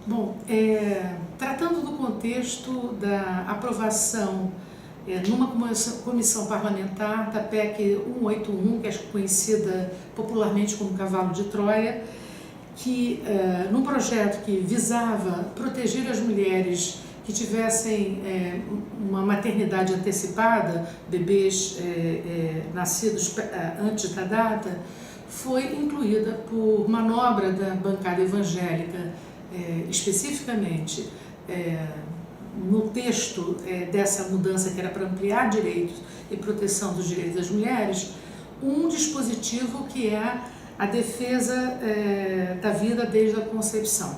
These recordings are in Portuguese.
Bom, tratando do contexto da aprovação numa comissão parlamentar da PEC 181, que é conhecida popularmente como Cavalo de Troia, que num projeto que visava proteger as mulheres que tivessem uma maternidade antecipada, bebês nascidos antes da data, foi incluída por manobra da bancada evangélica, especificamente no texto dessa mudança que era para ampliar direitos e proteção dos direitos das mulheres, um dispositivo que é a defesa da vida desde a concepção.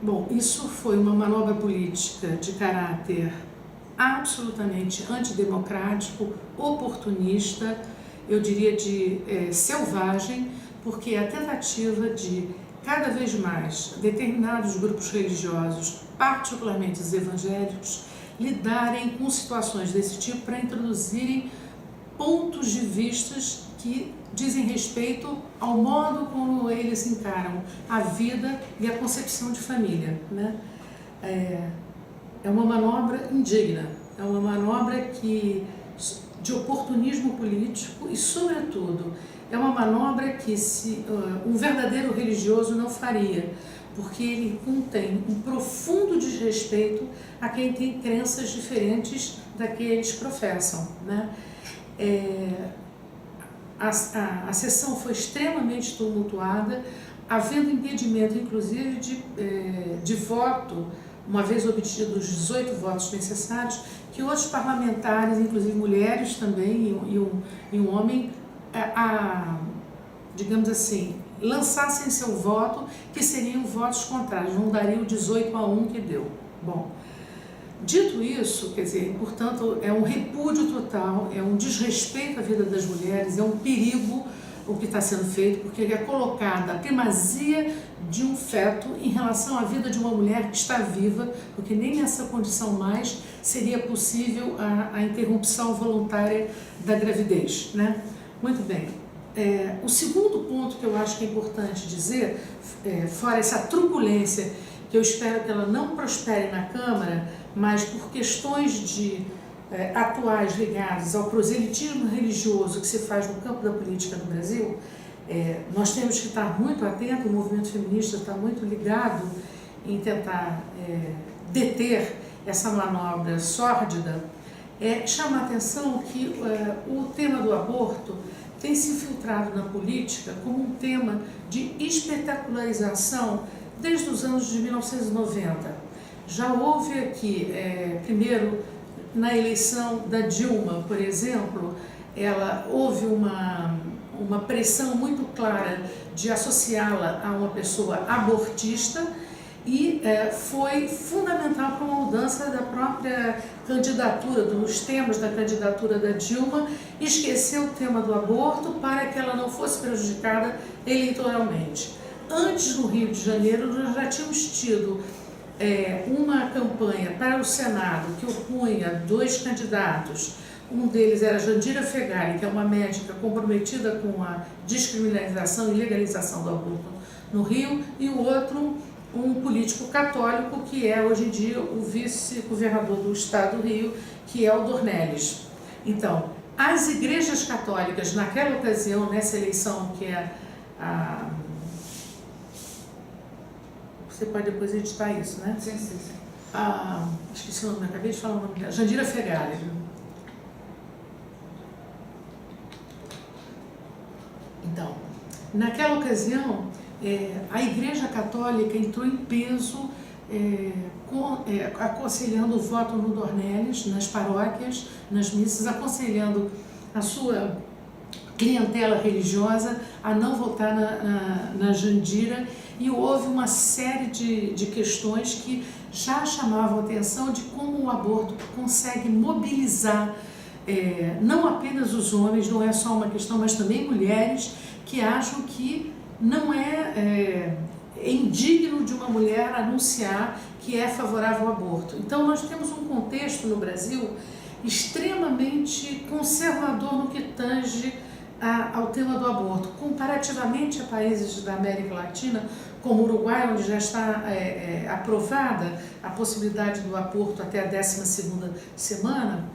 Bom, isso foi uma manobra política de caráter absolutamente antidemocrático, oportunista, eu diria de selvagem, porque a tentativa de cada vez mais determinados grupos religiosos, particularmente os evangélicos, lidarem com situações desse tipo para introduzirem pontos de vistas que dizem respeito ao modo como eles encaram a vida e a concepção de família, né? É uma manobra indigna, é uma manobra de oportunismo político e, sobretudo, é uma manobra que um verdadeiro religioso não faria, porque ele contém um profundo desrespeito a quem tem crenças diferentes da que eles professam, né? A sessão foi extremamente tumultuada, havendo impedimento, inclusive, de voto, uma vez obtidos os 18 votos necessários, que outros parlamentares, inclusive mulheres também e um homem, digamos assim, lançassem seu voto, que seriam votos contrários, não daria o 18-1 que deu. Bom, dito isso, quer dizer, portanto, é um repúdio total, é um desrespeito à vida das mulheres, é um perigo o que está sendo feito, porque é colocada a primazia de um feto em relação à vida de uma mulher que está viva, porque nem nessa condição mais seria possível a interrupção voluntária da gravidez, né? Muito bem. O segundo ponto que eu acho que é importante dizer, fora essa truculência, que eu espero que ela não prospere na Câmara, mas por questões atuais ligadas ao proselitismo religioso que se faz no campo da política no Brasil, nós temos que estar muito atentos, o movimento feminista está muito ligado em tentar deter essa manobra sórdida. Chama a atenção que o tema do aborto tem se infiltrado na política como um tema de espetacularização desde os anos de 1990. Já houve aqui, primeiro, na eleição da Dilma, por exemplo, houve uma pressão muito clara de associá-la a uma pessoa abortista e foi fundamental para uma mudança da própria candidatura, dos temas da candidatura da Dilma, esquecer o tema do aborto para que ela não fosse prejudicada eleitoralmente. Antes, no Rio de Janeiro, nós já tínhamos tido uma campanha para o Senado que opunha dois candidatos. Um deles era Jandira Fegali, que é uma médica comprometida com a descriminalização e legalização do aborto no Rio, e o outro, um político católico, que é hoje em dia o vice-governador do estado do Rio, que é o Dornelles. Então, as igrejas católicas, naquela ocasião, nessa eleição, que você pode depois editar isso, né? Sim, sim, sim. Esqueci o nome, acabei de falar o nome dela. Jandira Fegali. Então, naquela ocasião, a Igreja Católica entrou em peso, aconselhando o voto no Dornelles, nas paróquias, nas missas, aconselhando a sua clientela religiosa a não votar na Jandira, e houve uma série de questões que já chamavam a atenção de como o aborto consegue mobilizar não apenas os homens, não é só uma questão, mas também mulheres que acham que não é indigno de uma mulher anunciar que é favorável ao aborto. Então nós temos um contexto no Brasil extremamente conservador no que tange ao tema do aborto, comparativamente a países da América Latina como o Uruguai, onde já está aprovada a possibilidade do aborto até a 12ª semana,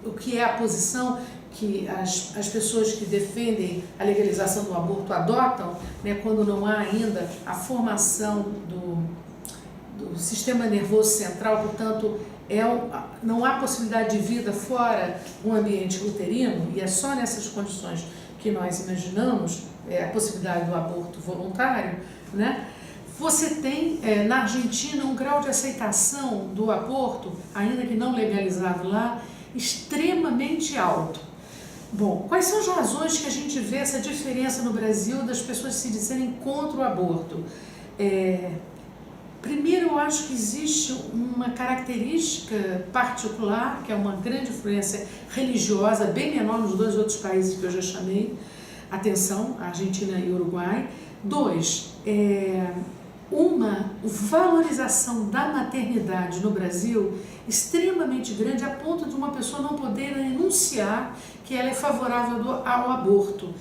o que é a posição que as pessoas que defendem a legalização do aborto adotam, né, quando não há ainda a formação do sistema nervoso central, portanto, não há possibilidade de vida fora um ambiente uterino, e é só nessas condições que nós imaginamos a possibilidade do aborto voluntário, né? Você tem na Argentina um grau de aceitação do aborto, ainda que não legalizado lá, extremamente alto. Bom, quais são as razões que a gente vê essa diferença no Brasil das pessoas se dizerem contra o aborto? Primeiro, eu acho que existe uma característica particular, que é uma grande influência religiosa, bem menor nos dois outros países que eu já chamei atenção, a Argentina e o Uruguai. 2, uma valorização da maternidade no Brasil extremamente grande, a ponto de uma pessoa não poder enunciar que ela é favorável ao aborto.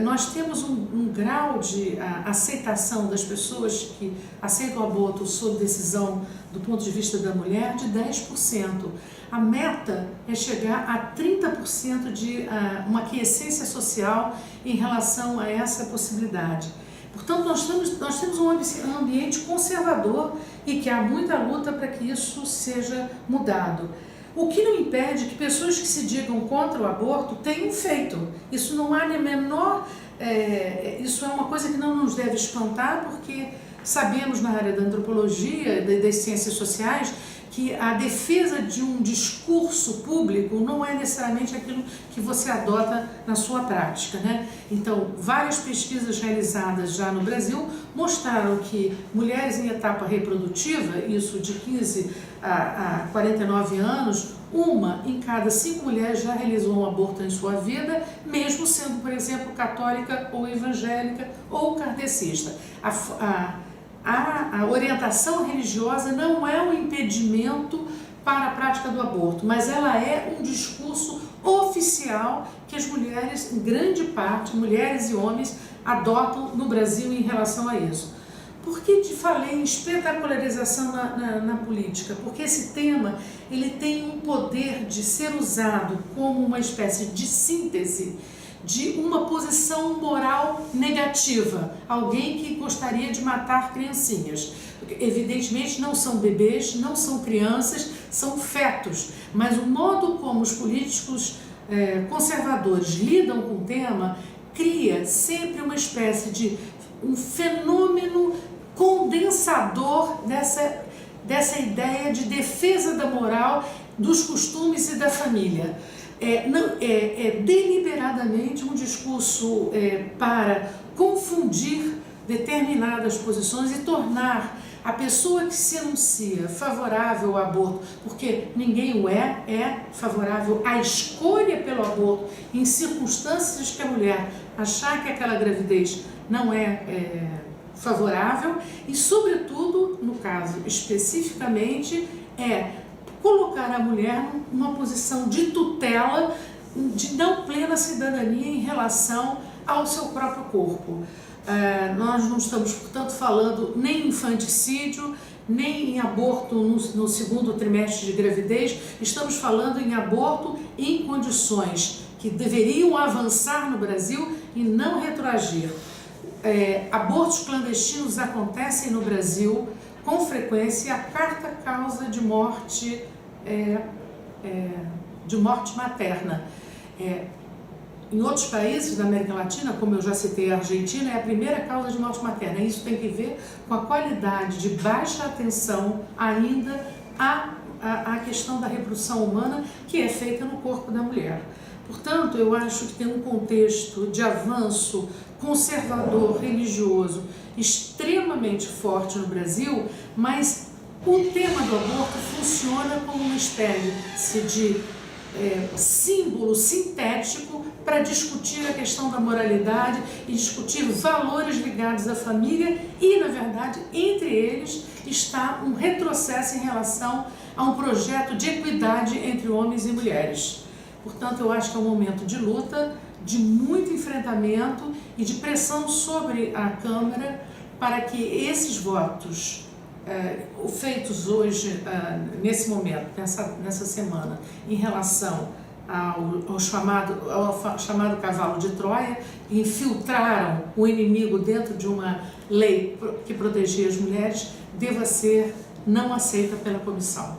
Nós temos um grau de aceitação das pessoas que aceitam o aborto sob decisão do ponto de vista da mulher de 10%. A meta é chegar a 30% de uma aquiescência social em relação a essa possibilidade. Portanto, nós temos um ambiente conservador e que há muita luta para que isso seja mudado. O que não impede que pessoas que se digam contra o aborto tenham feito. Isso não há nem menor... isso é uma coisa que não nos deve espantar, porque sabemos na área da antropologia e das ciências sociais que a defesa de um discurso público não é necessariamente aquilo que você adota na sua prática, né? Então, várias pesquisas realizadas já no Brasil mostraram que mulheres em etapa reprodutiva, isso de 15 a 49 anos, uma em cada 5 mulheres já realizou um aborto em sua vida, mesmo sendo, por exemplo, católica ou evangélica ou kardecista. A orientação religiosa não é um impedimento para a prática do aborto, mas ela é um discurso oficial que as mulheres, em grande parte, mulheres e homens, adotam no Brasil em relação a isso. Por que te falei em espetacularização na política? Porque esse tema ele tem um poder de ser usado como uma espécie de síntese de uma posição moral negativa, alguém que gostaria de matar criancinhas. Evidentemente não são bebês, não são crianças, são fetos, mas o modo como os políticos conservadores lidam com o tema cria sempre uma espécie de um fenômeno condensador dessa ideia de defesa da moral, dos costumes e da família. É deliberadamente um discurso para confundir determinadas posições e tornar a pessoa que se anuncia favorável ao aborto, porque ninguém o é favorável à escolha pelo aborto em circunstâncias que a mulher achar que aquela gravidez não é favorável e, sobretudo, no caso especificamente, colocar a mulher numa posição de tutela, de não plena cidadania em relação ao seu próprio corpo. Nós não estamos, portanto, falando nem em infanticídio, nem em aborto no segundo trimestre de gravidez, estamos falando em aborto em condições que deveriam avançar no Brasil e não retroagir. Abortos clandestinos acontecem no Brasil com frequência e a quarta causa de morte materna. Em outros países da América Latina, como eu já citei, a Argentina é a primeira causa de morte materna. Isso tem que ver com a qualidade de baixa atenção ainda à questão da reprodução humana que é feita no corpo da mulher. Portanto, eu acho que tem um contexto de avanço conservador, religioso, extremamente forte no Brasil, mas o tema do aborto funciona como uma espécie de símbolo sintético para discutir a questão da moralidade e discutir valores ligados à família e, na verdade, entre eles está um retrocesso em relação a um projeto de equidade entre homens e mulheres. Portanto, eu acho que é um momento de luta, de muito enfrentamento e de pressão sobre a Câmara para que esses votos feitos hoje, nesse momento, nessa semana, em relação ao chamado cavalo de Troia, infiltraram o inimigo dentro de uma lei que protegia as mulheres, deva ser não aceita pela comissão.